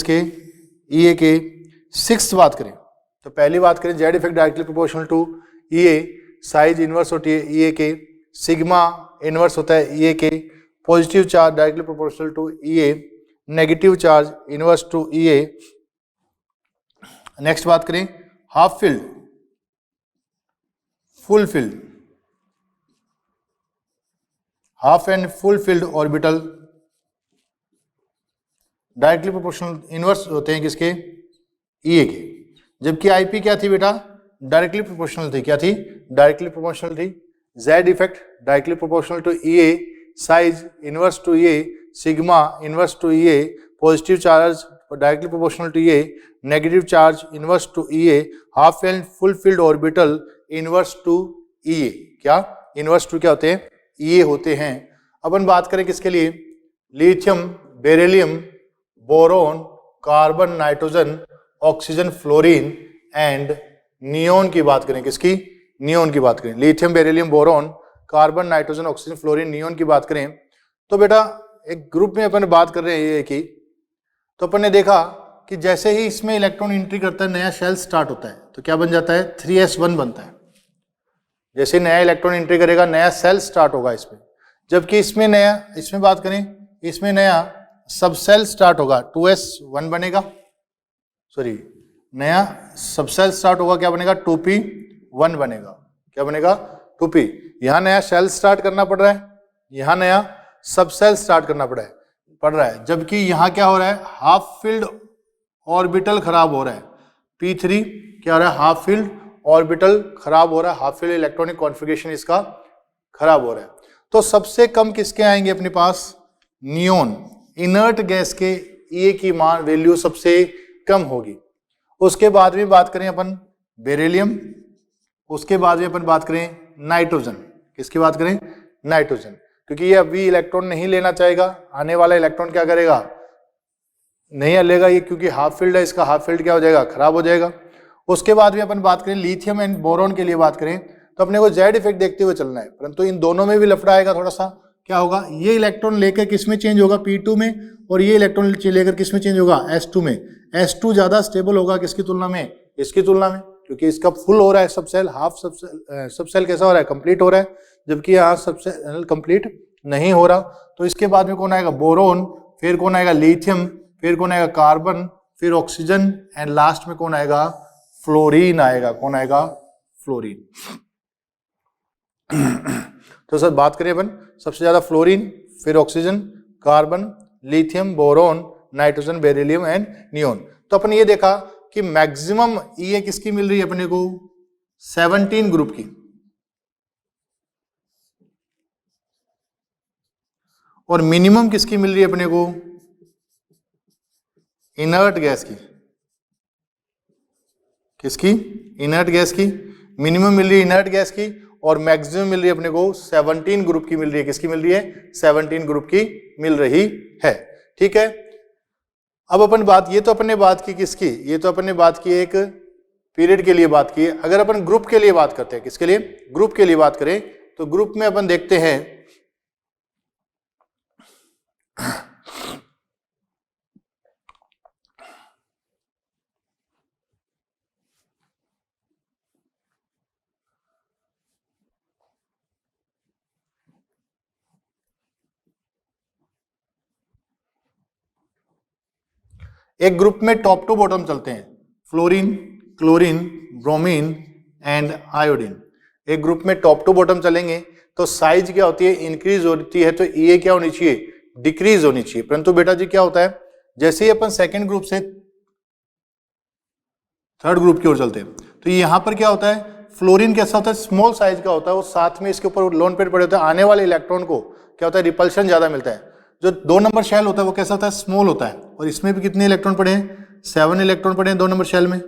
के ई के सिक्स बात करें तो पहली बात करें Z effect directly proportional to E A, size inverse होती है ई ए के, सिग्मा इनवर्स होता है ई ए के, positive charge directly proportional to E A, negative charge inverse to E A. Next बात करें half filled, full filled, half and full field orbital directly proportional inverse होते हैं किसके, ई A के। जबकि आईपी क्या थी बेटा, डायरेक्टली प्रोपोर्शनल थी, क्या थी, डायरेक्टली प्रोपोर्शनल थी। Z effect directly proportional to E A, size inverse to E A, sigma inverse to E A, positive charge directly proportional to E A, negative charge inverse to E A, half and full field orbital inverse to E A. क्या inverse to क्या होते हैं, ई ए होते हैं। अपन बात करें किसके लिए, lithium, beryllium, boron, carbon, nitrogen, oxygen, fluorine and neon की बात करें, किसकी, नियोन की बात करें। Lithium, beryllium, boron, carbon, nitrogen, oxygen, fluorine, neon की बात करें तो बेटा एक ग्रुप में अपन बात कर रहे हैं ये की, तो अपन ने देखा कि जैसे ही इसमें इलेक्ट्रॉन एंट्री करता है नया शेल स्टार्ट होता है तो क्या बन जाता है, 3s1 बनता है। जैसे नया इलेक्ट्रॉन एंट्री करेगा नया सेल स्टार्ट होगा इसमें। जबकि इसमें नया, इसमें बात करें इसमें नया सबसेल स्टार्ट होगा, 2s1 बनेगा, सॉरी नया सबसेल स्टार्ट होगा, क्या बनेगा, 2p1 बनेगा। क्या बनेगा, 2p। यहां नया सेल स्टार्ट करना पड़ रहा है, यहां नया सबसेल स्टार्ट करना पड़ रहा है। जबकि यहां क्या हो रहा है, हाफ फील्ड ऑर्बिटल खराब हो रहा है, p3 क्या हो रहा है, हाफ फील्ड ऑर्बिटल खराब हो रहा है, हाफ फील्ड इलेक्ट्रॉनिक कॉन्फ़िगरेशन इसका खराब हो रहा है। तो सबसे कम किसके आएंगे अपने पास, नियोन, इनर्ट गैस के ए की मान वैल्यू सबसे कम होगी। उसके बाद भी बात करें अपन बेरिलियम, उसके बाद भी अपन बात करें नाइट्रोजन, किसकी बात करें, नाइट्रोजन, क्योंकि ये अभी इलेक्ट्रॉन नहीं लेना चाहेगा, आने वाला इलेक्ट्रॉन क्या करेगा, नहीं लेगा ये, क्योंकि हाफ फील्ड है इसका, हाफ फील्ड क्या हो जाएगा, खराब हो जाएगा। उसके बाद भी अपन बात करें लिथियम एंड बोरोन के लिए बात करें तो अपने को जेड इफेक्ट देखते हुए चलना है, परंतु इन दोनों में भी लफड़ा आएगा थोड़ा सा। क्या होगा, ये इलेक्ट्रॉन लेकर किस में चेंज होगा, p2 में, और ये इलेक्ट्रॉन लेकर किस में चेंज होगा, s2 में। s2 ज्यादा स्टेबल होगा किसकी तुलना में, इसकी तुलना में, क्योंकि इसका फुल हो रहा है सबसेल, हाफ सबसेल कैसा हो रहा है, कंप्लीट हो रहा है, जबकि यहाँ सबसेल कंप्लीट नहीं हो रहा। तो इसके बाद में कौन आएगा, बोरोन, फिर कौन आएगा, लिथियम, फिर कौन आएगा, कार्बन, फिर ऑक्सीजन एंड लास्ट में कौन आएगा, फ्लोरीन आएगा। कौन आएगा, फ्लोरीन। तो सर बात करें अपन, सबसे ज्यादा फ्लोरीन, फिर oxygen, carbon, lithium, boron, nitrogen, beryllium and neon. तो अपन ये देखा कि मैक्सिमम ये किसकी मिल रही है अपने को, 17 ग्रुप की, और मिनिमम किसकी मिल रही है अपने को, इनर्ट गैस की। किसकी, इनर्ट गैस की मिनिमम मिल रही है, इनर्ट गैस की, और मैक्सिमम मिल रही है अपने को 17 ग्रुप की मिल रही है। किसकी मिल रही है, 17 ग्रुप की मिल रही है। ठीक है, अब अपन बात, ये तो अपन ने बात की किसकी, ये तो अपन ने बात की एक पीरियड के लिए बात की। अगर अपन ग्रुप के लिए बात करते हैं, किसके लिए, ग्रुप के लिए बात करें तो ग्रुप में अपन देखते हैं एक ग्रुप में टॉप टू बॉटम चलते हैं, fluorine, chlorine, bromine and iodine. एक ग्रुप में टॉप टू बॉटम चलेंगे तो साइज क्या होती है, इंक्रीज होती है, तो ये क्या होनी चाहिए, डिक्रीज होनी चाहिए। परंतु बेटा जी क्या होता है, जैसे ही अपन सेकेंड ग्रुप से थर्ड ग्रुप की ओर चलते हैं तो यहां पर क्या होता है, फ्लोरीन कैसा होता है, स्मॉल साइज का होता है, वो साथ में इसके ऊपर लोन पेड पड़े होते हैं, आने वाले इलेक्ट्रॉन को क्या होता है, रिपल्शन ज्यादा मिलता है। जो 2 नंबर शेल होता है वो कैसा होता है, स्मॉल होता है, और इसमें भी कितने इलेक्ट्रॉन पड़े हैं, 7 इलेक्ट्रॉन पड़े हैं 2 नंबर शेल में।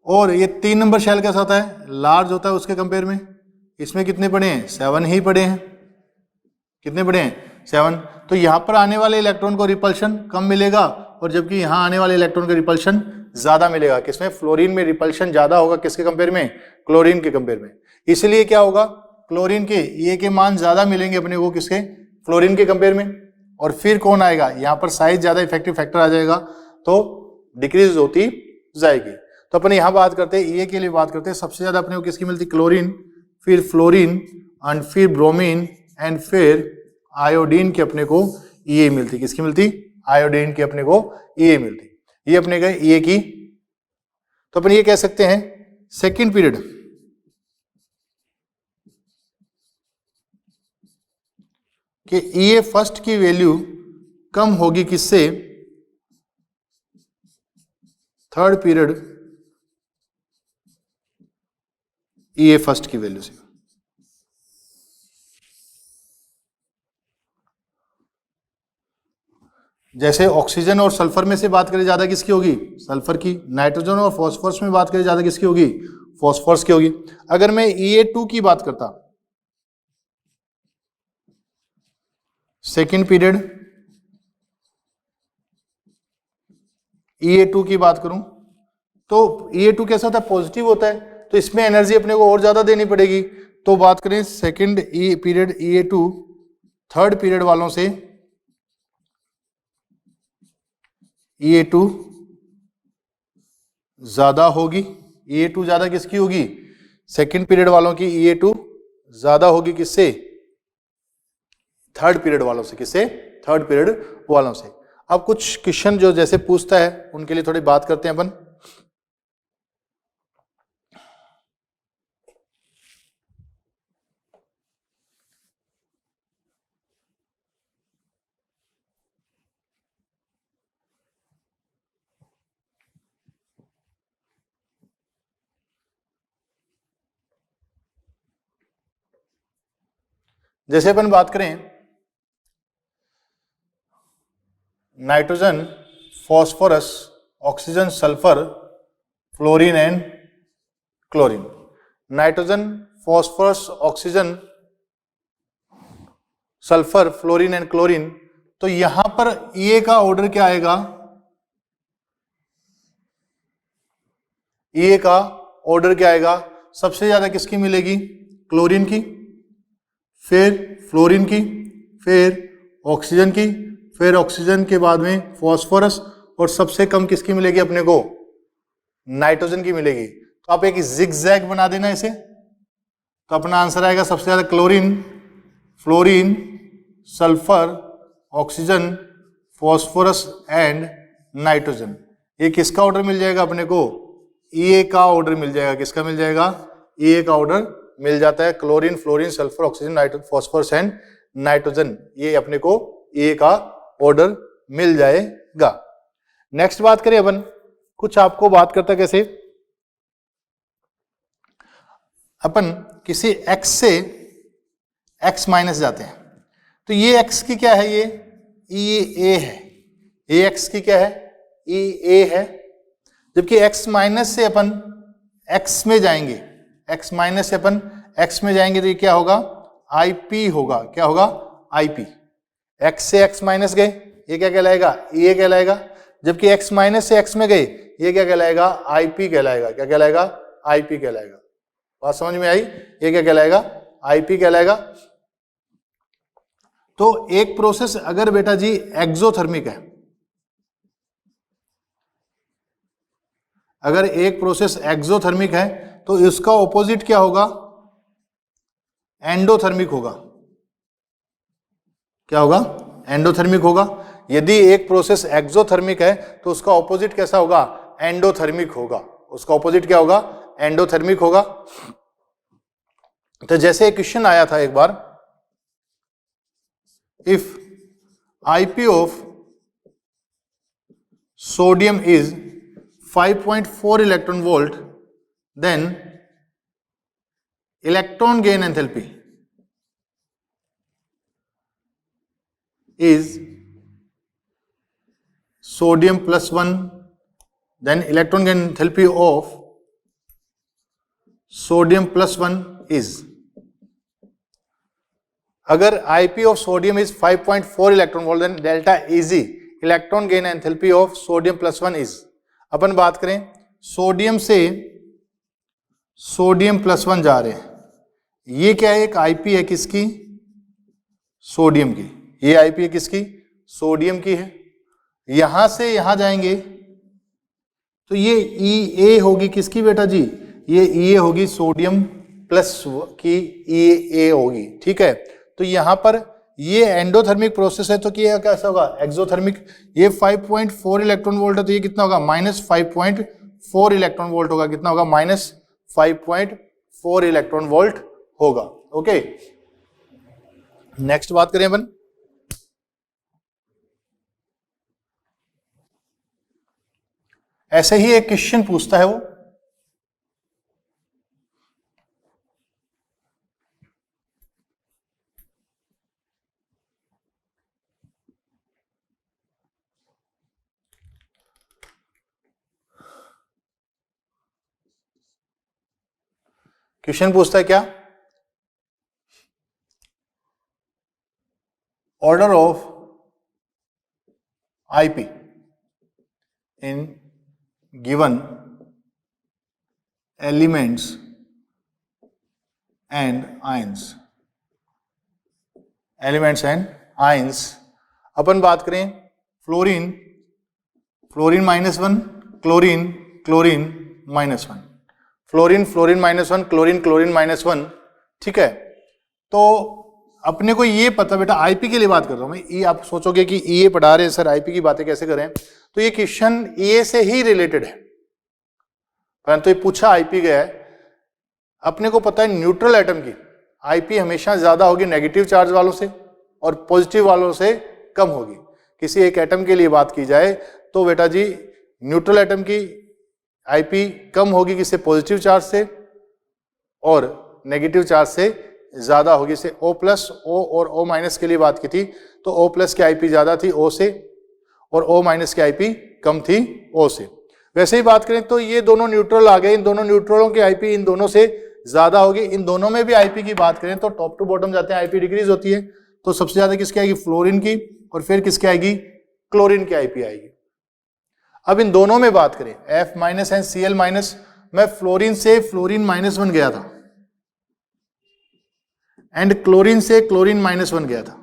और ये 3 नंबर शेल कैसा होता है, लार्ज होता है उसके कंपेयर में, इसमें कितने पड़े हैं, 7 ही पड़े हैं। कितने पड़े हैं, 7। तो यहां पर आने वाले इलेक्ट्रॉन को रिपल्शन कम मिलेगा, और जबकि यहां आने वाले इलेक्ट्रॉन को रिपल्शन ज्यादा मिलेगा। किसमें, फ्लोरीन में रिपल्शन ज्यादा होगा, किसके कंपेयर में, क्लोरीन के कंपेयर में। इसलिए क्या होगा, क्लोरीन के ये के मान ज्यादा मिलेंगे अपने को, किसके, फ्लोरीन के कंपेयर में। और फिर कौन आएगा, यहाँ पर साइज ज्यादा इफेक्टिव फैक्टर आ जाएगा तो डिक्रीज होती जाएगी। तो अपन यहाँ बात करते हैं ए के लिए बात करते हैं, सबसे ज्यादा अपने को किसकी मिलती, क्लोरीन, फिर फ्लोरीन एंड फिर ब्रोमीन एंड फिर आयोडीन की अपने को ए मिलती। किसकी मिलती, आयोडीन की अपने को ए मिलती। ये अपने गए ए की। तो अपन ये कह सकते हैं सेकेंड पीरियड कि ए फर्स्ट की वैल्यू कम होगी किससे, थर्ड पीरियड ए फर्स्ट की वैल्यू से। जैसे ऑक्सीजन और सल्फर में से बात करें ज्यादा किसकी होगी, सल्फर की। नाइट्रोजन और फॉस्फोरस में बात करें ज्यादा किसकी होगी, फॉस्फोरस की होगी। अगर मैं Ea2 की बात करता, सेकेंड पीरियड Ea2 की बात करूं तो Ea2 कैसा होता है, पॉजिटिव होता है, तो इसमें एनर्जी अपने को और ज्यादा देनी पड़ेगी। तो बात करें second period Ea2 third period वालों से, Ea2 ज्यादा होगी। Ea2 ज्यादा किसकी होगी, सेकेंड पीरियड वालों की Ea2 ज्यादा होगी किससे, थर्ड पीरियड वालों से। किससे, थर्ड पीरियड वालों से। अब कुछ क्वेश्चन जो जैसे पूछता है उनके लिए थोड़ी बात करते हैं अपन। जैसे अपन बात करें nitrogen, phosphorus, oxygen, sulphur, fluorine and chlorine. Nitrogen, phosphorus, oxygen, sulphur, fluorine and chlorine. तो यहां पर ए का ऑर्डर क्या आएगा, ए का ऑर्डर क्या आएगा, सबसे ज्यादा किसकी मिलेगी, क्लोरीन की, फिर फ्लोरीन की, फिर ऑक्सीजन की, फिर ऑक्सीजन के बाद में फॉस्फोरस, और सबसे कम किसकी मिलेगी अपने को, नाइट्रोजन की मिलेगी। तो आप एक जिगजैग बना देना इसे, तो अपना आंसर आएगा सबसे ज्यादा chlorine, fluorine, sulphur, oxygen, phosphorus and nitrogen. ये किसका ऑर्डर मिल जाएगा अपने को, ए का ऑर्डर मिल जाएगा। किसका मिल जाएगा, ए का ऑर्डर मिल जाता है। Chlorine, fluorine, sulphur, oxygen, nitrogen, phosphorus and nitrogen, ये अपने को ए का ऑर्डर मिल जाएगा। नेक्स्ट बात करें अपन, कुछ आपको बात करता कैसे, अपन किसी x से x माइनस जाते हैं, तो ये x की क्या है, ये a है, ये x की क्या है, ये a है। जबकि x माइनस से अपन x में जाएंगे, x माइनस से अपन x में जाएंगे तो ये क्या होगा, IP होगा। क्या होगा, IP। x से x माइनस गए, ये क्या कहलाएगा, a कहलाएगा। जबकि x माइनस से x में गए, ये क्या कहलाएगा, IP कहलाएगा। क्या कहलाएगा, IP कहलाएगा। बात समझ में आई, ये क्या कहलाएगा, IP कहलाएगा। तो एक प्रोसेस अगर बेटा जी एक्सोथर्मिक है, अगर एक प्रोसेस एक्सोथर्मिक है तो इसका ऑपोजिट क्या होगा, एंडोथर्मिक होगा। क्या होगा, एंडोथर्मिक होगा। यदि एक प्रोसेस एक्सोथर्मिक है तो उसका ऑपोजिट कैसा होगा, एंडोथर्मिक होगा। उसका ऑपोजिट क्या होगा, एंडोथर्मिक होगा। तो जैसे एक क्वेश्चन आया था एक बार, if IP of sodium is 5.4 electron volt, then electron gain enthalpy is sodium plus 1, then electron gain enthalpy of sodium plus 1 is, अगर IP of sodium is 5.4 electron volt, then delta Eg electron gain enthalpy of sodium plus 1 is। अपन बात करें sodium से sodium plus 1 जा रहे हैं, ये क्या है, एक IP है किसकी, सोडियम की। ये IP है किसकी, सोडियम की है, यहां से यहां जाएंगे तो ये EA होगी किसकी बेटा जी, ये EA होगी सोडियम प्लस की EA होगी, ठीक है। तो यहां पर ये एंडोथर्मिक प्रोसेस है तो क्या कैसा होगा, एक्सोथर्मिक। ये 5.4 इलेक्ट्रॉन वोल्ट है तो ये कितना होगा, -5.4 इलेक्ट्रॉन वोल्ट होगा, कितना होगा, -5.4 इलेक्ट्रॉन वोल्ट होगा। ओके, नेक्स्ट बात करें अपन, ऐसे ही एक क्वेश्चन पूछता है वो, क्वेश्चन पूछता है क्या, order of IP in given elements and ions, elements and ions. अपन बात करें fluorine, fluorine -1, chlorine, chlorine -1, chlorine, fluorine -1, chlorine, chlorine -1, ठीक है। तो अपने को ये पता, बेटा आईपी के लिए बात कर रहा हूं मैं, ये आप सोचोगे कि ये पढ़ा रहे हैं सर आईपी की बातें कैसे करें, तो ये क्वेश्चन ये से ही रिलेटेड है, परंतु ये पूछा आईपी गया है। अपने को पता है न्यूट्रल एटम की आईपी हमेशा ज्यादा होगी नेगेटिव चार्ज वालों से और पॉजिटिव वालों से कम होगी। किसी एक एटम के लिए बात की जाए तो बेटा जी न्यूट्रल एटम की आईपी कम होगी किससे, पॉजिटिव चार्ज से, और नेगेटिव चार्ज से ज्यादा होगी से। O प्लस O और O माइनस के लिए बात की थी तो O प्लस की आईपी ज्यादा थी O से और O माइनस की आईपी कम थी O से। वैसे ही बात करें तो ये दोनों न्यूट्रल आ गए, इन दोनों न्यूट्रलों की आईपी इन दोनों से ज्यादा होगी। इन दोनों में भी आईपी की बात करें तो टॉप टू बॉटम जाते हैं आईपी डिक्रीज होती है, तो सबसे ज्यादा किसकी आएगी, फ्लोरीन की, और फिर किसकी आएगी, क्लोरीन की आईपी आएगी। अब इन दोनों में बात करें F minus and Cl minus, मैं फ्लोरीन से फ्लोरीन -1 गया था एंड क्लोरीन से क्लोरीन -1 गया था,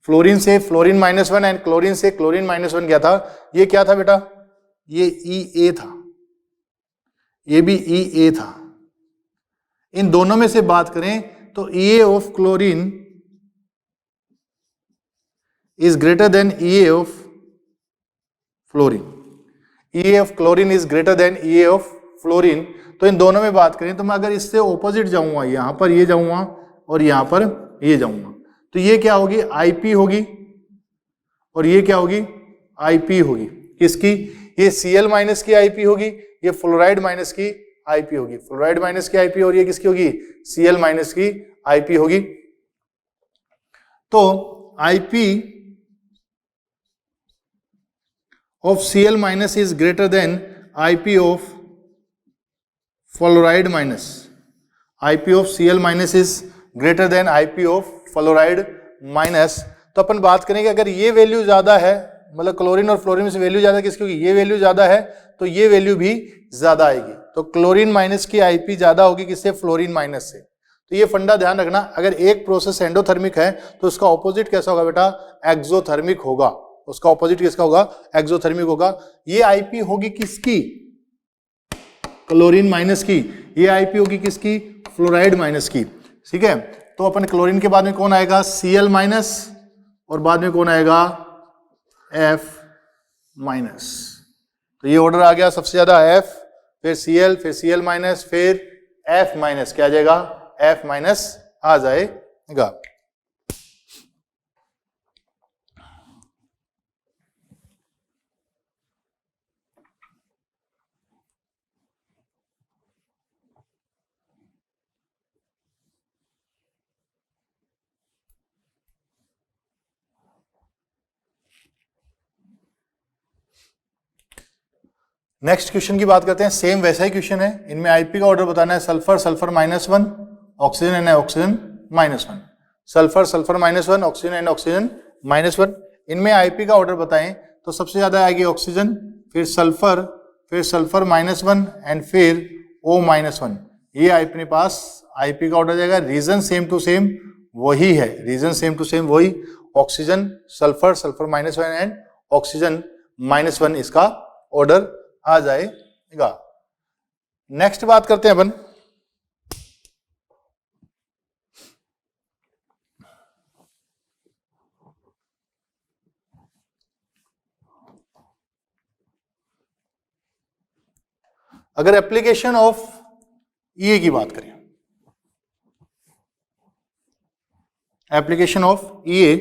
फ्लोरीन से फ्लोरीन -1 एंड क्लोरीन से क्लोरीन -1 गया था। ये क्या था बेटा, ये EA था, ये भी EA था। इन दोनों में से बात करें तो EA of chlorine is greater then EA of fluorine, EA of chlorine is greater then EA of fluorine. तो इन दोनों में बात करें तो मैं अगर इससे ऑपोजिट जाऊंगा, यहां पर ये जाऊंगा और यहां पर ये जाऊंगा, तो ये क्या होगी, IP होगी, और ये क्या होगी, IP होगी। किसकी, ये Cl माइनस की IP होगी, ये फ्लोराइड माइनस की IP होगी, फ्लोराइड माइनस की IP, और ये किसकी होगी, Cl माइनस की IP होगी। तो IP of Cl minus is greater than IP of fluoride minus, IP of Cl minus is greater than IP of fluoride minus। तो अपन बात करेंगे अगर ये वैल्यू ज्यादा है, मतलब क्लोरीन और फ्लोरीन में से वैल्यू ज्यादा किसकी होगी, ये वैल्यू ज्यादा है तो ये वैल्यू भी ज्यादा आएगी। तो क्लोरीन माइनस की IP ज्यादा होगी किससे, फ्लोरीन माइनस से। तो ये फंडा ध्यान रखना, अगर एक प्रोसेस एंडोथर्मिक है तो उसका ऑपोजिट कैसा होगा बेटा, एक्सोथर्मिक होगा, उसका ऑपोजिट किसका होगा, एक्सोथर्मिक होगा। ये आईपी होगी किसकी, क्लोरीन माइनस की, ये आईपी होगी किसकी, फ्लोराइड माइनस की, ठीक है। तो अपन क्लोरीन के बाद में कौन आएगा, Cl माइनस, और बाद में कौन आएगा, F माइनस। तो ये ऑर्डर आ गया, सबसे ज्यादा F, फिर Cl, फिर Cl माइनस, फिर F माइनस, क्या आ जाएगा, F माइनस आ जाएगा। नेक्स्ट क्वेश्चन की बात करते हैं, सेम वैसा ही क्वेश्चन है, इनमें आईपी का ऑर्डर बताना है, sulphur sulphur -1, oxygen and oxygen -1, sulphur sulphur -1, oxygen and oxygen -1। इनमें आईपी का ऑर्डर बताएं तो सबसे ज्यादा आएगी ऑक्सीजन, फिर सल्फर -1 एंड फिर O-1। ये अपने पास आईपी का ऑर्डर जाएगा। रीजन सेम टू सेम वही है, रीजन सेम टू सेम वही, oxygen, sulphur, sulphur -1 and oxygen -1 इसका ऑर्डर आ जाएगा। नेक्स्ट बात करते हैं अपन अगर एप्लीकेशन ऑफ ईए की बात करें, application of EA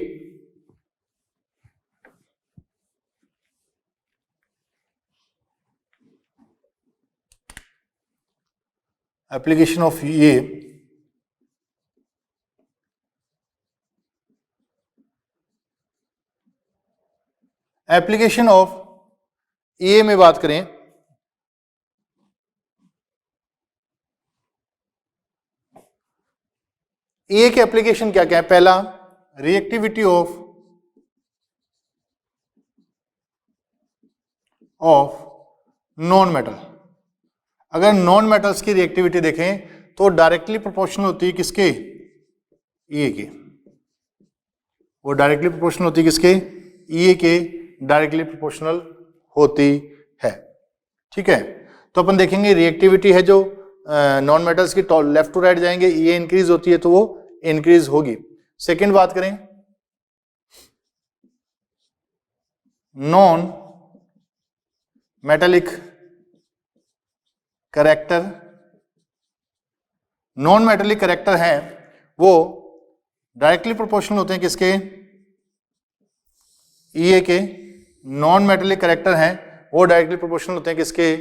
application of EA application of EA में बात करें ए के एप्लीकेशन क्या क्या है? पहला, रिएक्टिविटी ऑफ नॉन मेटल। अगर नॉन मेटल्स की रिएक्टिविटी देखें तो डायरेक्टली प्रोपोर्शनल होती है किसके? ए के। वो डायरेक्टली प्रोपोर्शनल होती है किसके? ए के डायरेक्टली प्रोपोर्शनल होती है। ठीक है, तो अपन देखेंगे रिएक्टिविटी है जो नॉन मेटल्स की लेफ्ट टू राइट जाएंगे, ये इंक्रीज होती है तो वो इंक्रीज होगी। सेकंड बात करें, non metallic character, non metallic character हैं वो डायरेक्टली प्रोपोर्शनल होते हैं किसके? ईए के। नॉन मेटेलिक कैरेक्टर हैं वो डायरेक्टली प्रोपोर्शनल होते हैं किसके?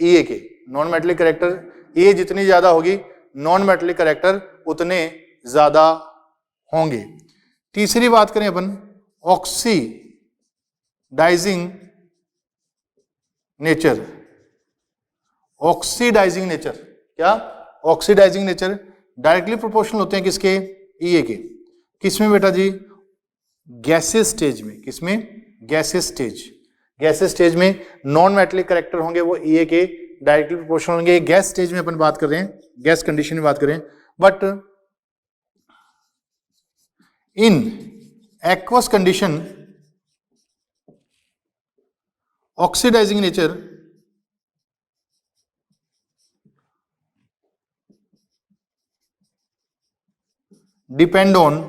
ईए के। नॉन मेटेलिक कैरेक्टर ए जितनी ज्यादा होगी, नॉन मेटेलिक कैरेक्टर उतने ज्यादा होंगे। तीसरी बात करें अपन ऑक्सीडाइजिंग नेचर। ऑक्सीडाइजिंग नेचर क्या? ऑक्सीडाइजिंग नेचर डायरेक्टली प्रोपोर्शनल होते हैं किसके? ईए के। किसमें बेटा जी? गैसेस स्टेज में। किसमें? Gases stage. गैसेस स्टेज में नॉन मेटेलिक कैरेक्टर होंगे वो ईए के डायरेक्टली प्रोपोर्शनल होंगे। गैस स्टेज में अपन बात कर रहे हैं, गैस कंडीशन में बात करें, but in aqueous condition oxidising nature depend on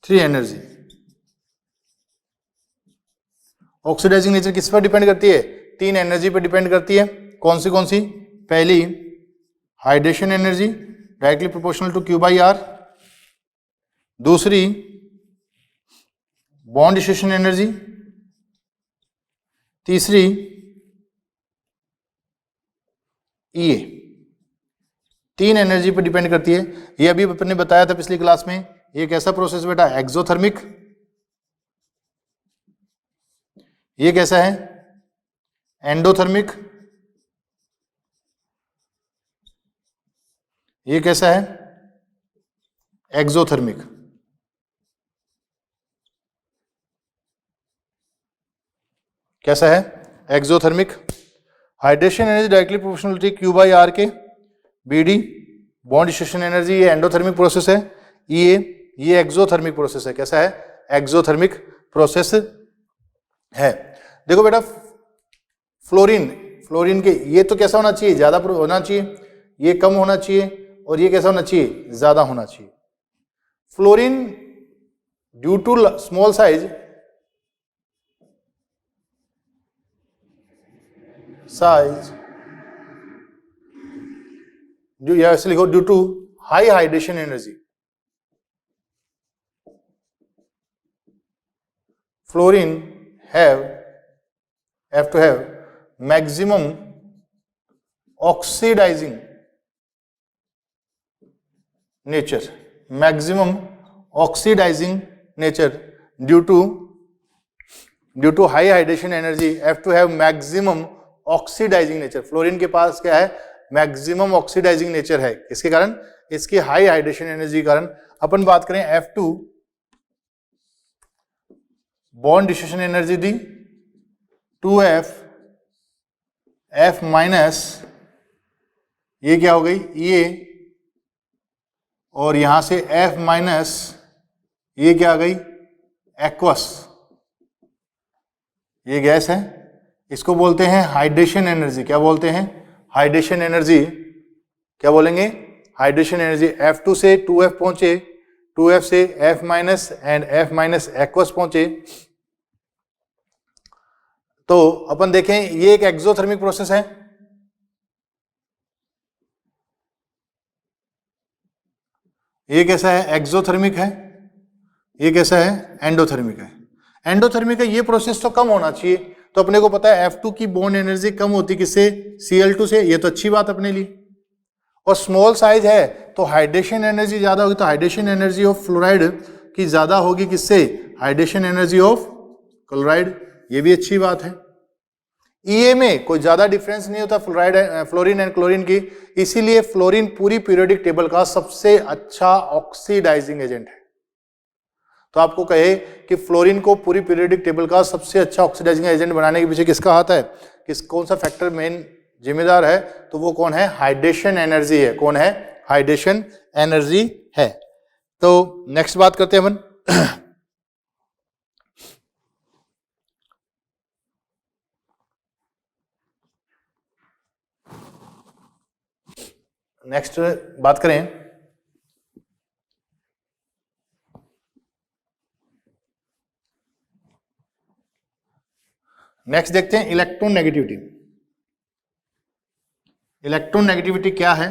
3 energy. Oxidising nature किस पर डिपेंड करती है? 3 एनर्जी पर डिपेंड करती है। कौन सी? पहली hydration energy directly proportional to Q/R। दूसरी बॉन्ड डिस्ट्रीब्यूशन एनर्जी। तीसरी ईए। 3 एनर्जी पर डिपेंड करती है। ये अभी अपन ने बताया था पिछली क्लास में। ये कैसा प्रोसेस बेटा? एक्सोथर्मिक। ये कैसा है? एंडोथर्मिक। ये कैसा है? एक्सोथर्मिक। कैसा है? Exothermic. Hydration energy directly proportional to Q/R के। बीडी बॉन्ड डिस्ट्रीब्यूशन एनर्जी, ये एंडोथर्मिक प्रोसेस है। ये एक्सोथर्मिक प्रोसेस है। कैसा है? एक्सोथर्मिक प्रोसेस है। देखो बेटा, फ्लोरीन के ये तो कैसा होना चाहिए? ज्यादा होना चाहिए, ये कम होना चाहिए, और ये कैसा होना चाहिए? ज्यादा होना चाहिए। Fluorine due to small size जो यहां से लिखो, due to high hydration energy, fluorine have to have maximum oxidizing nature, due to high hydration energy have to have maximum oxidizing nature। Fluorine के पास क्या है? मैक्सिमम ऑक्सीडाइजिंग नेचर है। इसके कारण, इसकी हाई हाइड्रेशन एनर्जी के कारण। अपन बात करें F2 बॉन्ड डिस्ट्रीब्यूशन एनर्जी दी 2F F माइनस, ये क्या हो गई? ये और यहां से F माइनस, ये क्या आ गई, एक्वस, ये गैस है, इसको बोलते हैं हाइड्रेशन एनर्जी। क्या बोलते हैं, हाइड्रेशन एनर्जी। क्या बोलेंगे, हाइड्रेशन एनर्जी। F2 से 2F पहुंचे, 2F से F minus and F minus aqueous पहुंचे। तो अपन देखें, ये एक एक्सोथर्मिक प्रोसेस है, ये कैसा है, एक्सोथर्मिक है, ये कैसा है, एंडोथर्मिक है। एंडोथर्मिक है, ये प्रोसेस तो कम होना चाहिए, तो अपने को पता है F2 की बॉन्ड एनर्जी कम होती किससे, Cl2 से, ये तो अच्छी बात अपने लिए। और स्मॉल साइज है तो हाइड्रेशन एनर्जी ज्यादा होगी, तो हाइड्रेशन एनर्जी ऑफ फ्लोराइड की ज्यादा होगी किससे, हाइड्रेशन एनर्जी ऑफ क्लोराइड, ये भी अच्छी बात है। ईए में कोई ज्यादा डिफरेंस नहीं होता फ्लोराइड, फ्लोरीन एंड क्लोरीन की, इसीलिए फ्लोरीन पूरी पीरियोडिक टेबल का सबसे अच्छा ऑक्सीडाइजिंग एजेंट है। तो आपको कहे कि फ्लोरीन को पूरी पीरियोडिक टेबल का सबसे अच्छा ऑक्सीडाइजिंग एजेंट बनाने के पीछे किसका हाथ है, कौन सा फैक्टर मेन जिम्मेदार है, तो वो कौन है, हाइड्रेशन एनर्जी है। कौन है, हाइड्रेशन एनर्जी है। तो नेक्स्ट बात करते हैं अपन नेक्स्ट बात करें, नेक्स्ट देखते हैं इलेक्ट्रॉन नेगेटिविटी। इलेक्ट्रॉन नेगेटिविटी क्या है,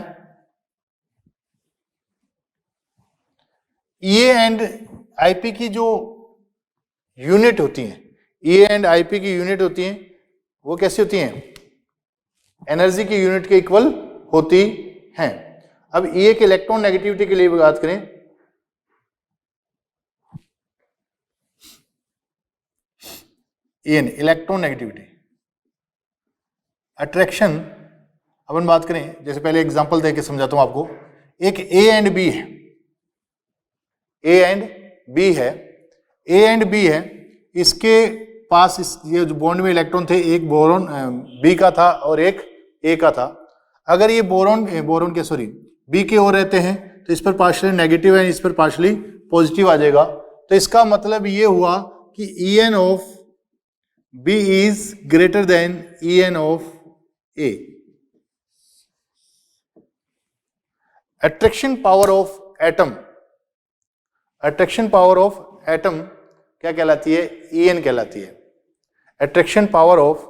ई एंड आईपी की जो यूनिट होती है, ई एंड आईपी की यूनिट होती है, वो कैसी होती हैं, एनर्जी की यूनिट के इक्वल होती हैं। अब ई के इलेक्ट्रॉन नेगेटिविटी के लिए बात करें, एन इलेक्ट्रॉन नेगेटिविटी, अट्रैक्शन। अपन बात करें, जैसे पहले एग्जांपल देके समझाता हूं आपको। एक ए एंड बी है, ए एंड बी है, ए एंड बी है, इसके पास ये जो बॉन्ड में इलेक्ट्रॉन थे, एक बोरॉन बी का था और एक ए का था। अगर ये बोरॉन के सॉरी बी के ओर रहते हैं तो इस पर पार्शियली नेगेटिव है, इस पर पार्शियली पॉजिटिव आ जाएगा। तो इसका मतलब ये हुआ कि E N of B is greater than E N of A. Attraction power of atom, attraction power of atom क्या कहलाती है, ई एन कहलाती है। अट्रैक्शन पावर ऑफ,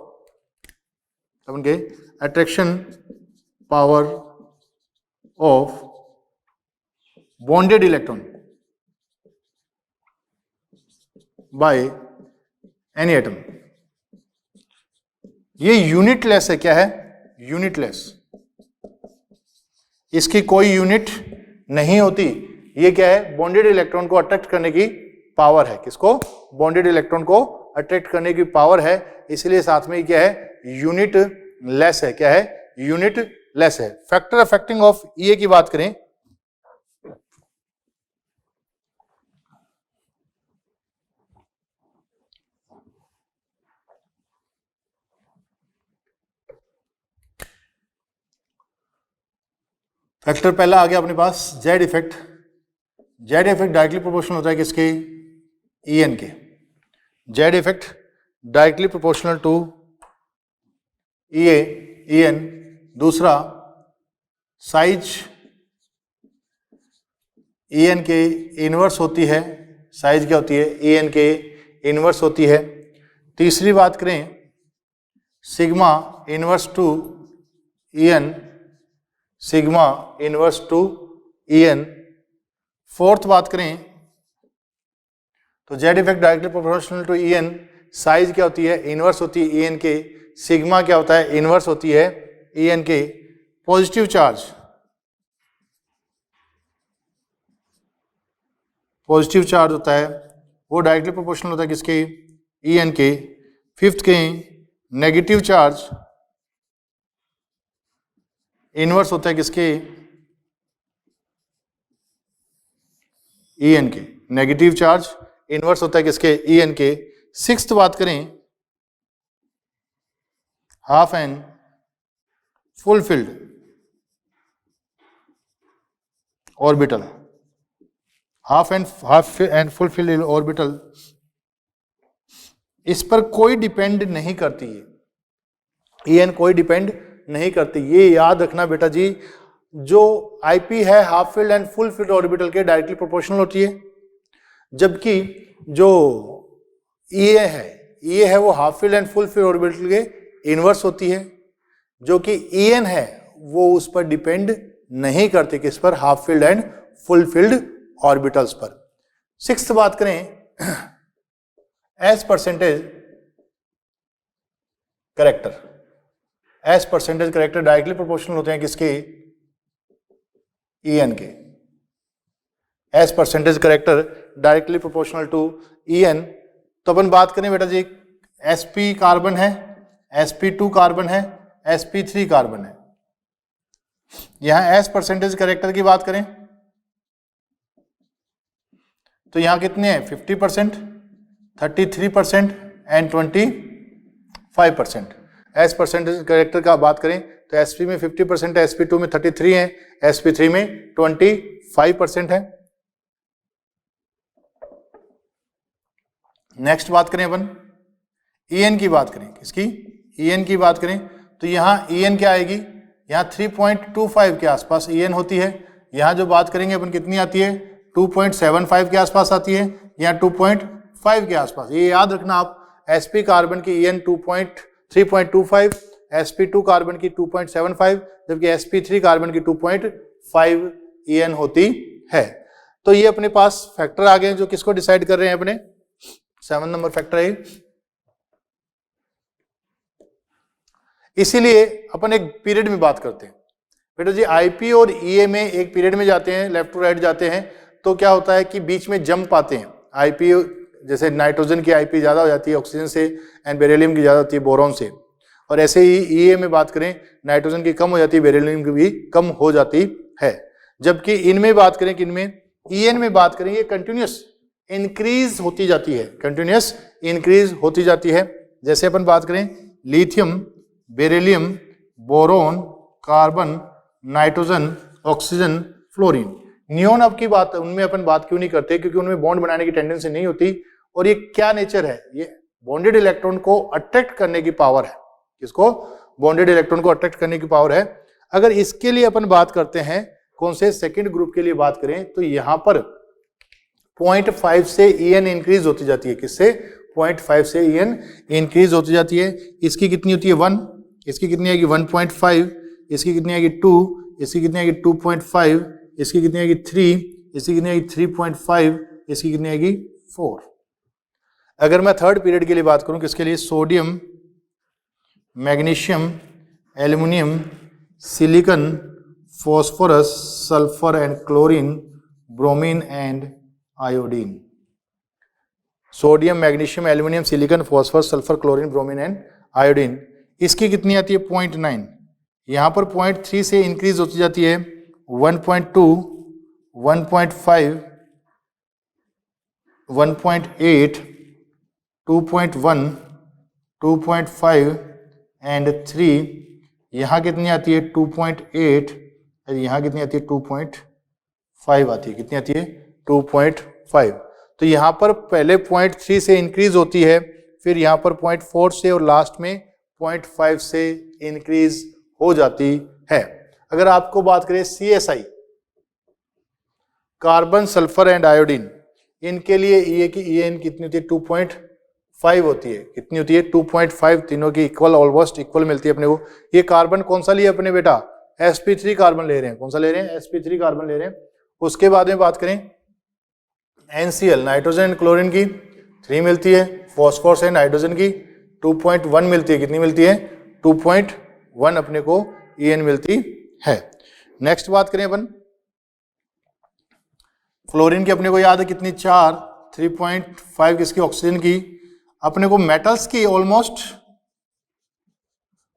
अपन के attraction power of bonded electron by any atom, ये unitless है। क्या है, यूनिटलेस, इसकी कोई यूनिट नहीं होती। ये क्या है, बॉन्डेड इलेक्ट्रॉन को अट्रैक्ट करने की पावर है। किसको, बॉन्डेड इलेक्ट्रॉन को अट्रैक्ट करने की पावर है, इसलिए साथ में क्या है, यूनिट लेस है। क्या है, यूनिट लेस है। फैक्टर अफेक्टिंग ऑफ ई की बात करें, फैक्टर पहला आ गया अपने पास Z effect. Z effect directly proportional होता है किसके, ई एन के। Z effect directly proportional to E N. दूसरा, साइज ई एन के इनवर्स होती है, साइज क्या होती है, ई एन के इनवर्स होती है। तीसरी बात करें, sigma inverse to E N, sigma inverse to E N. Fourth बात करें तो Z effect directly proportional to E N, size क्या होती है, इनवर्स होती है ई एन के। सिग्मा क्या होता है, इनवर्स होती है ई एन के। पॉजिटिव चार्ज, पॉजिटिव चार्ज होता है वो डायरेक्टली प्रोपोर्शनल होता है किसके, ई एन के। फिफ्थ के, नेगेटिव चार्ज इनवर्स होता है किसके, ई एन के। नेगेटिव चार्ज इनवर्स होता है किसके, ई एन के। सिक्स्थ बात करें, half an fulfilled orbital. Half and full field orbital, इस पर कोई डिपेंड नहीं करती है, EN कोई डिपेंड नहीं करती। ये याद रखना बेटा जी, जो IP है half filled and full filled orbital के डायरेक्टली प्रोपोर्शनल होती है, जबकि जो EA है वो half filled and full filled orbital के इनवर्स होती है, जो कि EN है वो उस पर डिपेंड नहीं करती, किस पर, half filled and full filled orbitals पर। 6th बात करें, S percentage character, S percentage character directly proportional होते हैं किसके, EN के। S percentage character directly proportional to EN। तो अपन बात करें बेटा जी, sp कार्बन है, sp2 कार्बन है, sp3 कार्बन है। यहां एज परसेंटेज करेक्टर की बात करें तो यहां कितने हैं, 50%, 33% एंड 25%। एज परसेंटेज करेक्टर का बात करें तो sp में 50% है, sp2 में 33 है, sp3 में 25% है। नेक्स्ट बात करें अपन EN की बात करें, किसकी, EN की बात करें तो यहाँ EN क्या आएगी, यहाँ 3.25 के आसपास EN होती है। यहाँ जो बात करेंगे अपन कितनी आती है, 2.75 के आसपास आती है, यहाँ 2.5 के आसपास। ये याद रखना आप, sp कार्बन की EN 3.25, sp2 कार्बन की 2.75, जबकि sp3 कार्बन की 2.5 EN होती है। तो ये अपने पास फैक्टर आ गए जो किसको डिसाइड कर रहे हैं, अपने 7 नंबर फैक्टर है। इसीलिए अपन एक पीरियड में बात करते हैं बेटा जी, IP और EA में एक पीरियड में जाते हैं, लेफ्ट टू राइट जाते हैं, तो क्या होता है कि बीच में जंप आते हैं। IP जैसे नाइट्रोजन की IP ज्यादा हो जाती है ऑक्सीजन से एंड बेरिलियम की ज्यादा होती है बोरॉन से, और ऐसे ही EA में बात करें नाइट्रोजन की कम हो जाती है, बेरिलियम की भी कम हो जाती है। जबकि इनमें बात करें, किनमें, EN में बात करें, ये कंटिन्यूस इंक्रीज होती जाती है, कंटिन्यूस इंक्रीज होती जाती है। जैसे अपन बात करें lithium, beryllium, boron, carbon, nitrogen, oxygen, fluorine, neon अब की बात, उनमें अपन बात क्यों नहीं करते, क्योंकि उनमें बॉन्ड बनाने की टेंडेंसी नहीं होती। और ये क्या नेचर है, ये बॉन्डेड इलेक्ट्रॉन को अट्रैक्ट करने की पावर है, किसको, बॉन्डेड इलेक्ट्रॉन को अट्रैक्ट करने की पावर है। अगर इसके लिए अपन बात करते हैं, कौन से, सेकेंड ग्रुप के लिए बात करें तो यहां पर 0.5 से EN इंक्रीज होती जाती है, किससे, 0.5 से EN इंक्रीज होती जाती है। इसकी कितनी होती है, 1, इसकी कितनी आएगी 1.5, इसकी कितनी आएगी 2, इसकी कितनी आएगी 2.5, इसकी कितनी आएगी 3, इसकी कितनी आएगी 3.5, इसकी कितनी आएगी 4। अगर मैं थर्ड पीरियड के लिए बात करूं, किसके लिए, sodium, magnesium, aluminium, silicon, phosphorus, sulphur and chlorine, bromine and iodine. Sodium, magnesium, aluminium, silicon, phosphorus, sulphur, chlorine, bromine and iodine. इसकी कितनी आती है 0.9, यहां पर 0.3 से इंक्रीज होती जाती है 1.2, 1.5, 1.8, 2.1, 2.5 एंड 3। यहां कितनी आती है 2.8, यहां कितनी आती है 2.5 आती है, कितनी आती है 2.5। तो यहां पर पहले 0.3 से इंक्रीज होती है, फिर यहां पर 0.4 से और लास्ट में 0.5 से इंक्रीज हो जाती है। अगर आपको बात करें CSI, carbon, sulphur and iodine, इनके लिए EA की EN कितनी होती है 2.5 होती है, कितनी होती है 2.5, तीनों की इक्वल, ऑलमोस्ट इक्वल मिलती है अपने को। ये कार्बन कौन सा लिया अपने बेटा, sp3 कार्बन ले रहे हैं, कौन सा ले रहे हैं, sp3 कार्बन ले रहे हैं। उसके बाद में बात करें NCl, नाइट्रोजन एंड क्लोरीन की 3 मिलती है, फॉस्फोरस एंड हाइड्रोजन की 2.1 मिलती है, कितनी मिलती है 2.1 अपने को EN मिलती है। नेक्स्ट बात करें अपन फ्लोरीन की, अपने को याद है कितनी 4, 3.5 किसकी, ऑक्सीजन की। अपने को मेटल्स की ऑलमोस्ट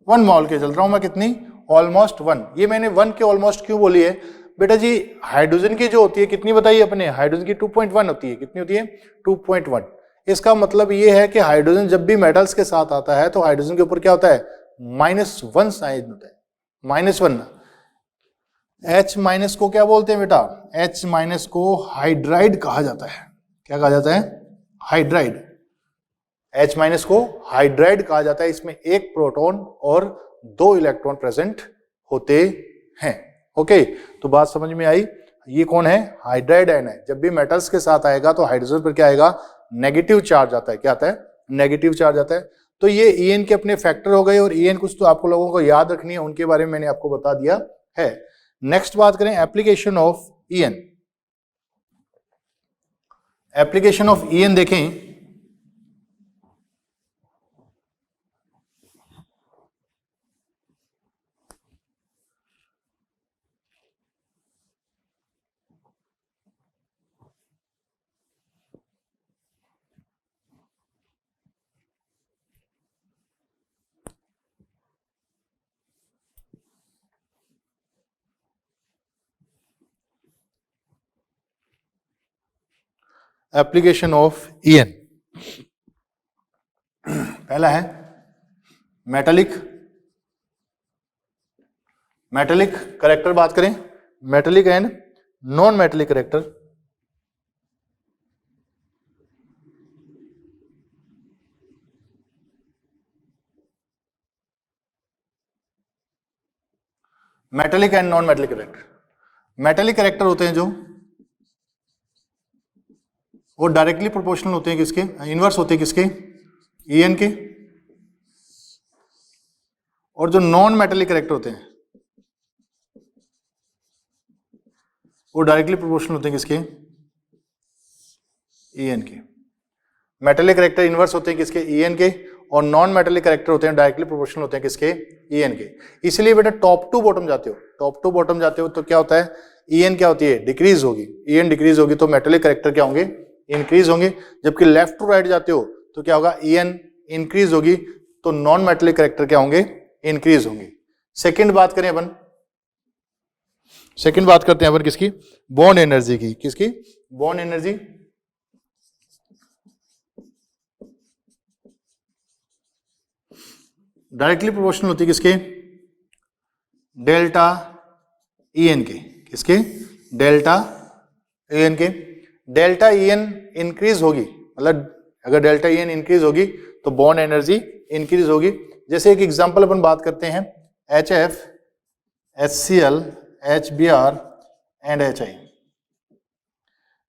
1 मॉल के चल रहा हूं मैं, कितनी, ऑलमोस्ट 1। ये मैंने 1 के ऑलमोस्ट क्यों बोली है बेटा जी, हाइड्रोजन की जो होती है कितनी बताइए अपने, हाइड्रोजन की 2.1 होती है, कितनी होती है 2.1। इसका मतलब ये है कि हाइड्रोजन जब भी मेटल्स के साथ आता है तो हाइड्रोजन के ऊपर क्या होता है -1 साइन होता है, -1। H माइनस को क्या बोलते हैं बेटा? H माइनस को हाइड्राइड कहा जाता है। क्या कहा जाता है? हाइड्राइड। H माइनस को हाइड्राइड कहा जाता है। इसमें एक प्रोटॉन और 2 इलेक्ट्रॉन प्रेजेंट होते हैं। ओके, तो बात समझ में आई? ये कौन है? हाइड्राइड आयन है। जब भी मेटल्स के साथ आएगा तो हाइड्रोजन पर क्या आएगा? नेगेटिव चार्ज आता है। क्या आता है? नेगेटिव चार्ज आता है। तो ये EN के अपने फैक्टर हो गए, और EN कुछ तो आपको लोगों को याद रखनी है, उनके बारे में मैंने आपको बता दिया है। नेक्स्ट बात करें application of EN। Application of EN देखें, एप्लीकेशन ऑफ EN। पहला है मेटालिक। मेटालिक करेक्टर बात करें, metallic and non metallic character. Metallic and non metallic character. Metallic character होते हैं जो वो डायरेक्टली प्रोपोर्शनल होते हैं किसके? इनवर्स होते हैं किसके? EN के। और जो नॉन मेटालिक करेक्टर होते हैं वो डायरेक्टली प्रोपोर्शनल होते हैं किसके? EN के। मेटालिक करेक्टर इनवर्स होते हैं किसके? EN के। और नॉन मेटालिक करेक्टर होते हैं डायरेक्टली प्रोपोर्शनल होते हैं किसके? EN के। इसलिए बेटा टॉप टू बॉटम जाते हो, टॉप टू बॉटम जाते हो तो क्या होता है? EN क्या होती है? डिक्रीज होगी। EN डिक्रीज होगी तो मेटालिक करेक्टर क्या होंगे? इंक्रीज होंगे। जबकि लेफ्ट टू राइट जाते हो तो क्या होगा? EN इंक्रीज होगी तो नॉन मेटालिक करेक्टर क्या होंगे? इंक्रीज होंगे। सेकंड बात करें अपन, सेकंड बात करते हैं अपन किसकी? बॉन्ड एनर्जी की। किसकी? Bond energy. डायरेक्टली प्रोपोर्शनल होती है किसके? डेल्टा EN के। किसके? डेल्टा EN के। डेल्टा EN इंक्रीज होगी, मतलब अगर डेल्टा EN इंक्रीज होगी तो बॉन्ड एनर्जी इंक्रीज होगी। जैसे एक एग्जांपल अपन बात करते हैं, HF, HCl, HBr and HI।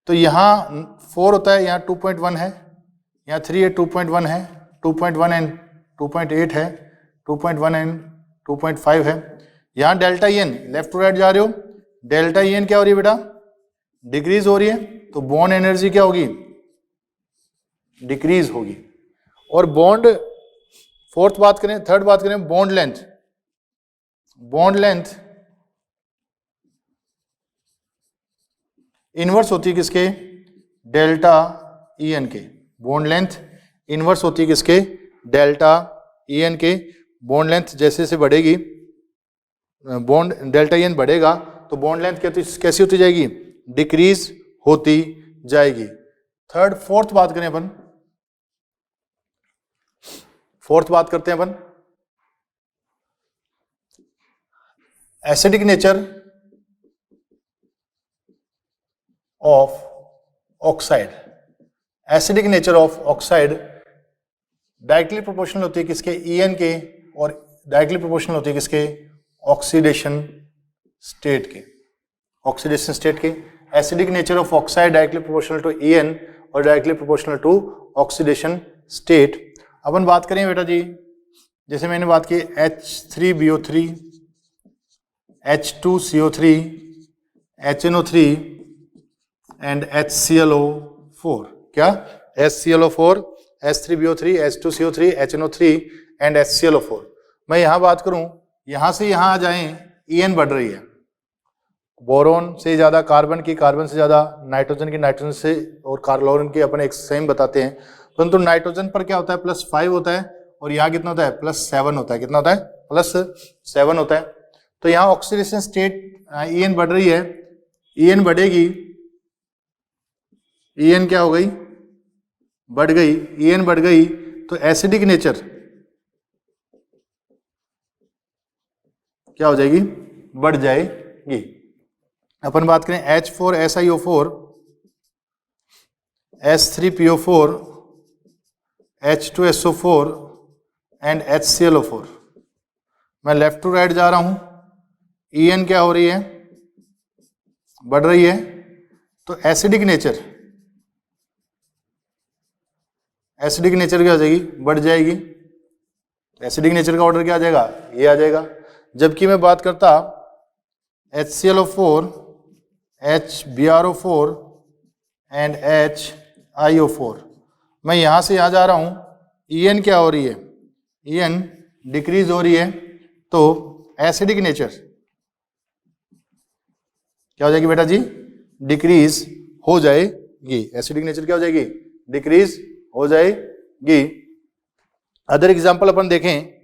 तो यहाँ 4 होता है, यहाँ 2.1 है, यहाँ 3 है, 2.1 है, 2.1 एंड 2.8 है, 2.1 एंड 2.5 है। यहाँ delta EN left to right जा रहे हो, डेल्टा EN क्या हो रही है बेटा? डिक्रीज हो रही है, तो बॉन्ड एनर्जी क्या होगी? डिक्रीज होगी। और बॉन्ड, फोर्थ बात करें, थर्ड बात करें, bond length. Bond length inverse होती है किसके? डेल्टा EN के। बॉन्ड लेंथ इनवर्स होती है किसके? डेल्टा EN के। बॉन्ड लेंथ जैसे जैसे बढ़ेगी, बॉन्ड डेल्टा EN बढ़ेगा तो बॉन्ड लेंथ कैसी होती जाएगी? डिक्रीज होती जाएगी। थर्ड, फोर्थ बात करें अपन, फोर्थ बात करते हैं अपन acidic nature of oxide. Acidic nature of oxide directly proportional होती है किसके? EN के। और डायरेक्टली प्रोपोर्शनल होती है किसके? ऑक्सीडेशन स्टेट के। ऑक्सीडेशन स्टेट के। Acidic nature of oxide directly proportional to EN और directly proportional to oxidation state. अपन बात करें बेटा जी, जैसे मैंने बात की H3BO3, H2CO3, HNO3 and HClO4। क्या? HClO4, H3BO3, H2CO3, HNO3 and HClO4। मैं यहां बात करूं, यहां से यहां आ जाएं, EN बढ़ रही है। बोरोन से ज्यादा कार्बन की, कार्बन से ज्यादा नाइट्रोजन की, नाइट्रोजन से और क्लोरीन की अपन एक सेम बताते हैं। परंतु नाइट्रोजन पर क्या होता है? +5 होता है, और यहाँ कितना होता है? +7 होता है। कितना होता है? +7 होता है। तो यहाँ ऑक्सीडेशन स्टेट EN बढ़ रही है, EN बढ़ेगी, EN क्या हो गई? बढ़ गई। EN बढ़ गई तो एसिडिक नेचर क्या हो जाएगी? बढ़ जाएगी। अपन बात करें H4SiO4, H3PO4, H2SO4 and HClO4। मैं लेफ्ट टू राइट जा रहा हूं, EN क्या हो रही है, बढ़ रही है, तो एसिडिक नेचर क्या हो जाएगी, बढ़ जाएगी। एसिडिक नेचर का ऑर्डर क्या आ जाएगा, ये आ जाएगा। जबकि मैं बात करता HClO4, HbRO4 एंड HiO4, मैं यहां से यहां जा रहा हूं, EN क्या हो रही है, EN डिक्रीज हो रही है, तो एसिडिक नेचर क्या हो जाएगी बेटा जी, डिक्रीज हो जाएगी। एसिडिक नेचर क्या हो जाएगी, डिक्रीज हो जाएगी। अदर एग्जांपल अपन देखें,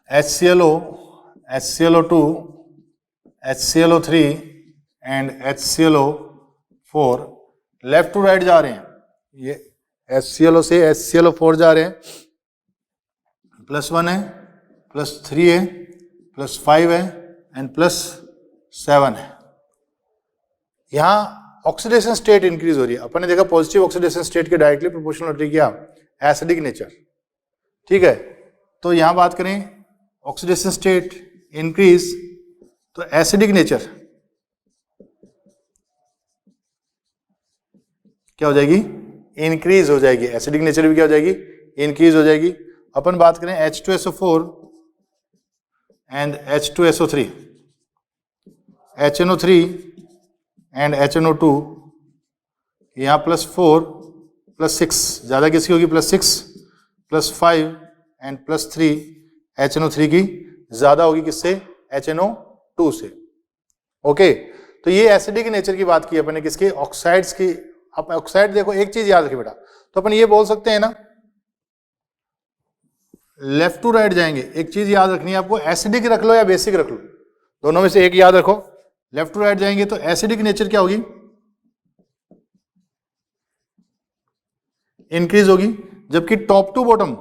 HClO, HClO2, HClO3 and HClO4 left to right जा रहे हैं। ये HClO से HClO4 जा रहे हैं, +1 है, +3 है, +5 है एंड +7 है। यहां ऑक्सीडेशन स्टेट इंक्रीज हो रही है। अपन ने देखा पॉजिटिव ऑक्सीडेशन स्टेट के डायरेक्टली प्रोपोर्शनल होती है क्या, एसिडिक नेचर, ठीक है। तो यहां बात करें ऑक्सीडेशन स्टेट इंक्रीज, तो एसिडिक नेचर क्या हो जाएगी, इंक्रीज हो जाएगी। एसिडिक नेचर भी क्या हो जाएगी, इंक्रीज हो जाएगी। अपन बात करें H2SO4 and H2SO3, HNO3 and HNO2, यहां +4 +6, ज्यादा किसकी होगी, +6 +5 एंड +3, HNO3 की ज्यादा होगी किससे, HNO2 से। ओके, तो ये एसिडिक नेचर की बात की अपन ने किसके, ऑक्साइड्स की। आप ऑक्साइड देखो, एक चीज याद रखिए बेटा, तो अपन ये बोल सकते हैं ना, लेफ्ट टू राइट जाएंगे, एक चीज याद रखनी है आपको, एसिडिक रख लो या बेसिक रख लो, दोनों में से एक याद रखो। लेफ्ट टू राइट जाएंगे तो एसिडिक नेचर क्या होगी, इंक्रीज होगी, जबकि top to bottom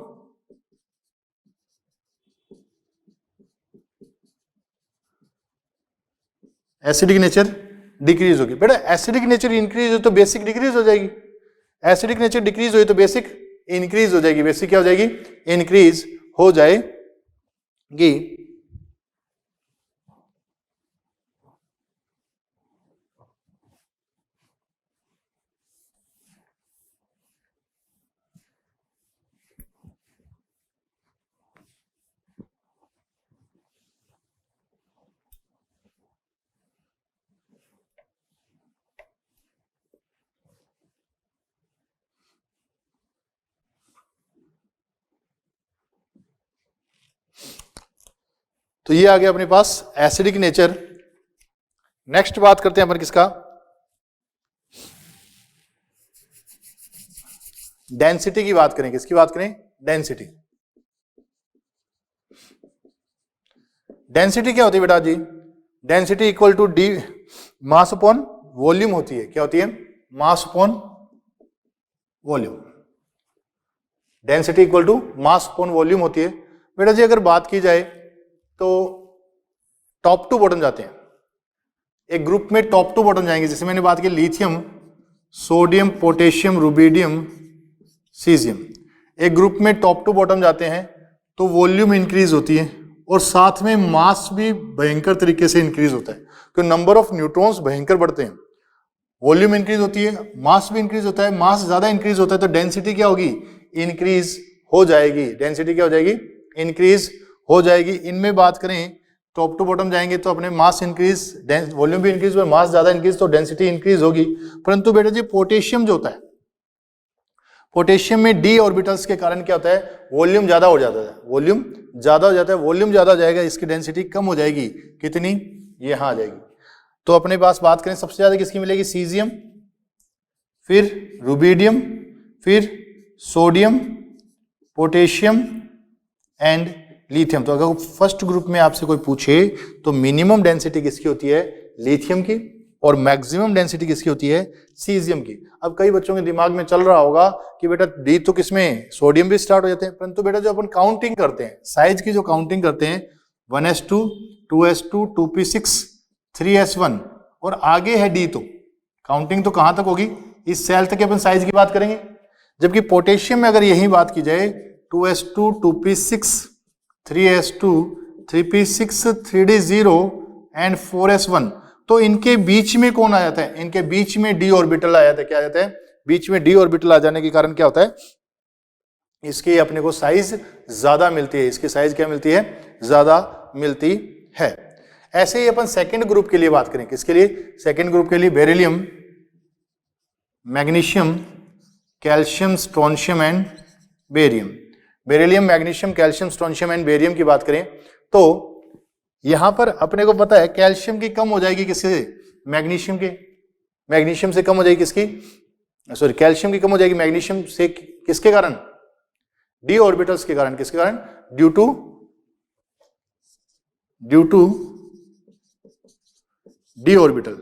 acidic nature decrease होगी। बेटा एसिडिक नेचर इंक्रीज हो तो बेसिक डिक्रीज हो जाएगी, एसिडिक नेचर डिक्रीज हुई तो बेसिक इंक्रीज हो जाएगी। बेसिक क्या हो जाएगी, इंक्रीज हो जाएगी। तो ये आ गया अपने पास एसिडिक नेचर। नेक्स्ट बात करते हैं अपन किसका, डेंसिटी की बात करें। किसकी बात करें, डेंसिटी। डेंसिटी क्या होती है बेटा जी, density equal to the mass upon volume होती है। क्या होती है, mass upon volume. Density equal to mass upon volume होती है। बेटा जी अगर बात की जाए तो टॉप टू बॉटम जाते हैं, एक ग्रुप में टॉप टू बॉटम जाएंगे। जैसे मैंने बात की lithium, sodium, potassium, rubidium, caesium, एक ग्रुप में टॉप टू बॉटम जाते हैं तो वॉल्यूम इंक्रीज होती है और साथ में मास भी भयंकर तरीके से इंक्रीज होता है, क्योंकि नंबर ऑफ न्यूट्रॉन्स भयंकर बढ़ते हैं। वॉल्यूम इंक्रीज होती है, मास भी इंक्रीज होता है, मास ज्यादा इंक्रीज होता है तो डेंसिटी क्या होगी, इंक्रीज हो जाएगी। डेंसिटी क्या हो जाएगी, इंक्रीज हो जाएगी। इनमें बात करें टॉप टू बॉटम जाएंगे तो अपने मास इंक्रीज, वॉल्यूम भी इंक्रीज हुआ, मास ज्यादा इंक्रीज तो डेंसिटी इंक्रीज होगी। परंतु बेटा जी पोटेशियम जो होता है, पोटेशियम में डी ऑर्बिटल्स के कारण क्या होता है, वॉल्यूम ज्यादा हो जाता है, वॉल्यूम ज्यादा हो जाता है। वॉल्यूम ज्यादा हो जाएगा, इसकी डेंसिटी कम हो जाएगी। कितनी, यहां आ जाएगी। तो अपने पास बात करें सबसे ज्यादा किसकी मिलेगी, सीजियम, फिर रुबिडियम, फिर सोडियम, पोटेशियम एंड लिथियम। तो अगर फर्स्ट ग्रुप में आपसे कोई पूछे तो मिनिमम डेंसिटी किसकी होती है? लिथियम की, और मैक्सिमम डेंसिटी किसकी होती है? सीजियम की। अब कई बच्चों के दिमाग में चल रहा होगा कि बेटा डी तो किसमें, सोडियम भी स्टार्ट हो जाते हैं, परंतु बेटा जो अपन काउंटिंग करते हैं, साइज की जो काउंटिंग करते हैं 1s2, 2s2, 2p6, 3s1 और आगे है डी, तो काउंटिंग तो कहां तक होगी? इस सेल तक अपन साइज की बात करेंगे। जबकि पोटेशियम में अगर यही बात की जाए 2s2, 2p6, 3s2, 3p6, 3d0 and 4s1, तो इनके बीच में कौन आ जाता है? इनके बीच में डी ऑर्बिटल आ जाता है। क्या आ जाता है? बीच में डी ऑर्बिटल आ जाने के कारण क्या होता है? इसकी अपने को साइज ज्यादा मिलती है। इसकी साइज क्या मिलती है? ज्यादा मिलती है। ऐसे ही अपन सेकंड ग्रुप के लिए बात करें। किसके लिए? सेकंड ग्रुप के लिए beryllium, magnesium, calcium, strontium and barium. Beryllium, magnesium, calcium, strontium and barium की बात करें तो यहां पर अपने को पता है कैल्शियम की कम हो जाएगी किससे? मैग्नीशियम के। मैग्नीशियम से कम हो जाएगी किसकी? सॉरी, कैल्शियम की कम हो जाएगी मैग्नीशियम से। किसके कारण? डी ऑर्बिटल्स के कारण। किसके कारण? Due to D orbital.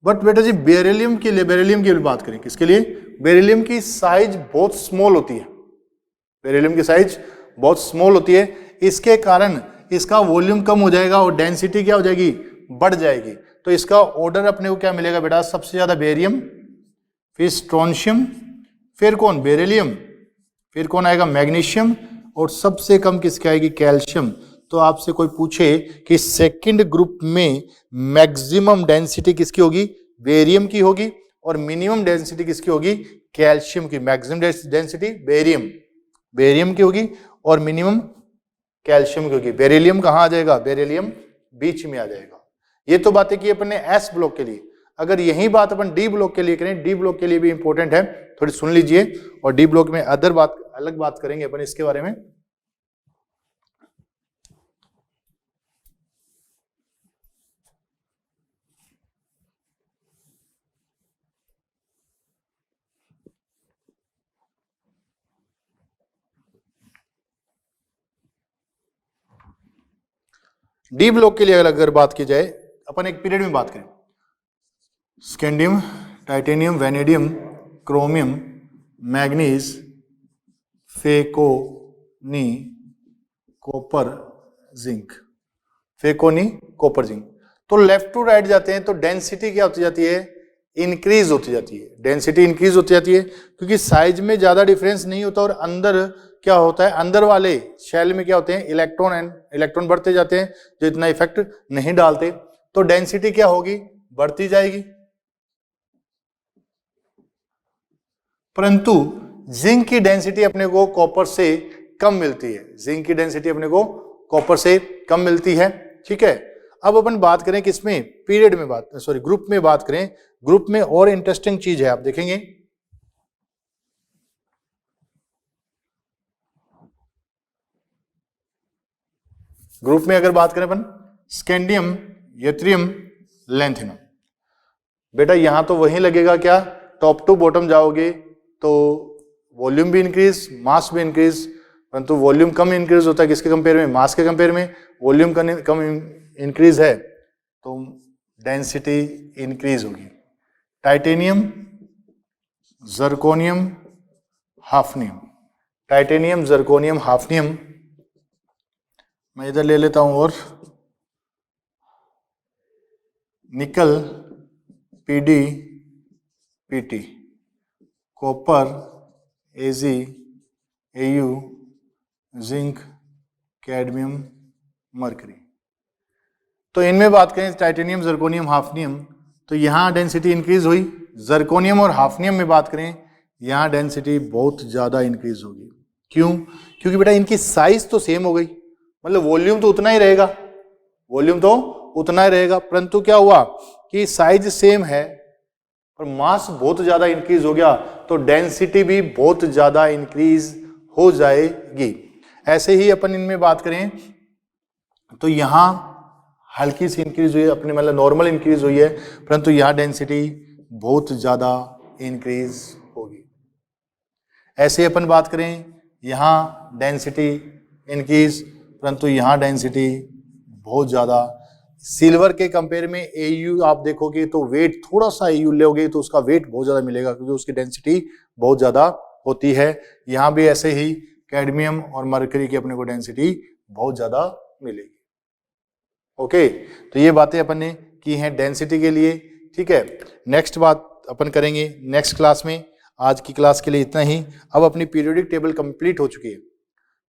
But बेटा जी बेरिलियम के लिए, बेरिलियम की बात करें, किसके लिए? बेरिलियम की साइज बहुत स्मॉल होती है। बेरिलियम की साइज बहुत स्मॉल होती है, इसके कारण इसका वॉल्यूम कम हो जाएगा और डेंसिटी क्या हो जाएगी? बढ़ जाएगी। तो इसका ऑर्डर अपने को क्या मिलेगा बेटा? सबसे ज्यादा बेरियम, फिर स्ट्रोंशियम, फिर कौन? बेरिलियम, फिर कौन आएगा? मैग्नीशियम, और सबसे कम किसकी आएगी? कैल्शियम। तो आपसे कोई पूछे कि सेकंड ग्रुप में मैक्सिमम डेंसिटी किसकी होगी? बेरियम की होगी, और मिनिमम डेंसिटी किसकी होगी? कैल्शियम की। मैक्सिमम डेंसिटी बेरियम की होगी और मिनिमम कैल्शियम की होगी। बेरिलियम कहां आ जाएगा? बेरिलियम बीच में आ जाएगा। ये तो बातें की अपन ने एस ब्लॉक के लिए। अगर यही बात अपन डी ब्लॉक के लिए करें, डी ब्लॉक के लिए भी इंपॉर्टेंट है, थोड़ी सुन लीजिए, और डी ब्लॉक में अलग बात करेंगे अपन इसके बारे में। डी ब्लॉक के लिए अगर बात की जाए, अपन एक पीरियड में बात करें, scandium, titanium, vanadium, chromium, manganese, फेकोनी, कॉपर, जिंक। फेकोनी, कॉपर, जिंक। तो लेफ्ट टू राइट जाते हैं तो डेंसिटी क्या होती जाती है? इंक्रीज होती जाती है। डेंसिटी इंक्रीज होती जाती है क्योंकि साइज में ज्यादा डिफरेंस नहीं होता, और अंदर क्या होता है? अंदर वाले शेल में क्या होते हैं? इलेक्ट्रॉन बढ़ते जाते हैं जो इतना इफेक्ट नहीं डालते। तो डेंसिटी क्या होगी? बढ़ती जाएगी। परंतु जिंक की डेंसिटी अपने को कॉपर से कम मिलती है। जिंक की डेंसिटी अपने को कॉपर से कम मिलती है। ठीक है। अब अपन बात करें किसमें? पीरियड में ग्रुप में बात करें। ग्रुप में और इंटरेस्टिंग चीज है, आप देखेंगे ग्रुप में अगर बात करें अपन, स्कैंडियम, यत्रियम, लैंथिनम। बेटा यहां तो वही लगेगा क्या? टॉप टू बॉटम जाओगे तो वॉल्यूम भी इंक्रीज, मास भी इंक्रीज, परंतु वॉल्यूम कम इंक्रीज होता है किसके कंपेयर में? मास के कंपेयर में। वॉल्यूम कम इंक्रीज है तो डेंसिटी इंक्रीज होगी। Titanium, zirconium, hafnium. Titanium, zirconium, hafnium. मैं इधर ले लेता हूं, और निकल, पीडी, पीटी, कॉपर, एजी, एयू, जिंक, कैडमियम, मरकरी। तो इनमें बात करें टाइटेनियम, जर्कोनियम, हाफनियम, तो यहां डेंसिटी इंक्रीज हुई। जर्कोनियम और हाफनियम में बात करें, यहां डेंसिटी बहुत ज्यादा इंक्रीज होगी। क्यों? क्योंकि बेटा इनकी साइज तो सेम हो गई, मतलब वॉल्यूम तो उतना ही रहेगा, परंतु क्या हुआ कि साइज सेम है पर मास बहुत ज्यादा इंक्रीज हो गया, तो डेंसिटी भी बहुत ज्यादा इंक्रीज हो जाएगी। ऐसे ही अपन इनमें बात करें तो यहां हल्की सी इंक्रीज हुई है, अपने मतलब नॉर्मल इंक्रीज हुई है, परंतु यहां डेंसिटी बहुत ज्यादा इंक्रीज होगी। ऐसे अपन बात करें, यहां डेंसिटी इंक्रीज, परंतु यहाँ डेंसिटी बहुत ज़्यादा। सिल्वर के कंपेयर में AU आप देखोगे तो वेट थोड़ा सा AU लोगे तो उसका वेट बहुत ज़्यादा मिलेगा क्योंकि उसकी डेंसिटी बहुत ज़्यादा होती है। यहाँ भी ऐसे ही कैडमियम और मरकरी की अपने को डेंसिटी बहुत ज़्यादा मिलेगी। ओके, तो ये बातें अपन ने की हैं डेंसिटी के लिए। ठीक है, नेक्स्ट बात अपन करेंगे नेक्स्ट क्लास में। आज की क्लास के लिए इतना ही। अब अपनी पीरियोडिक टेबल कंप्लीट हो चुकी है,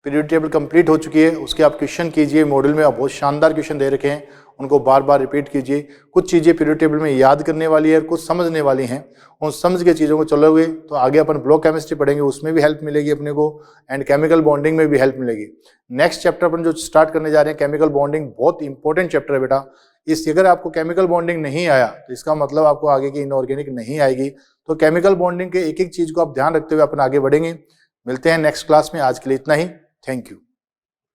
पीरियोडिक टेबल कंप्लीट हो चुकी है, उसके आप क्वेश्चन कीजिए। मॉडल में आप बहुत शानदार क्वेश्चन दे रखे हैं, उनको बार बार रिपीट कीजिए। कुछ चीज़ें पीरियोडिक टेबल में याद करने वाली है, कुछ समझने वाली हैं। उन समझ के चीज़ों को चलोगे तो आगे अपन ब्लॉक केमिस्ट्री पढ़ेंगे, उसमें भी हेल्प मिलेगी अपने को, एंड केमिकल बॉन्डिंग में भी हेल्प मिलेगी। नेक्स्ट चैप्टर अपन जो स्टार्ट करने जा रहे हैं केमिकल बॉन्डिंग, बहुत इंपॉर्टेंट चैप्टर है बेटा। इस अगर आपको केमिकल बॉन्डिंग नहीं आया तो इसका मतलब आपको आगे की इनऑर्गेनिक नहीं आएगी। तो केमिकल बॉन्डिंग के एक एक चीज़ को आप ध्यान रखते हुए अपन आगे बढ़ेंगे। मिलते हैं नेक्स्ट क्लास में, आज के लिए इतना ही। Thank you.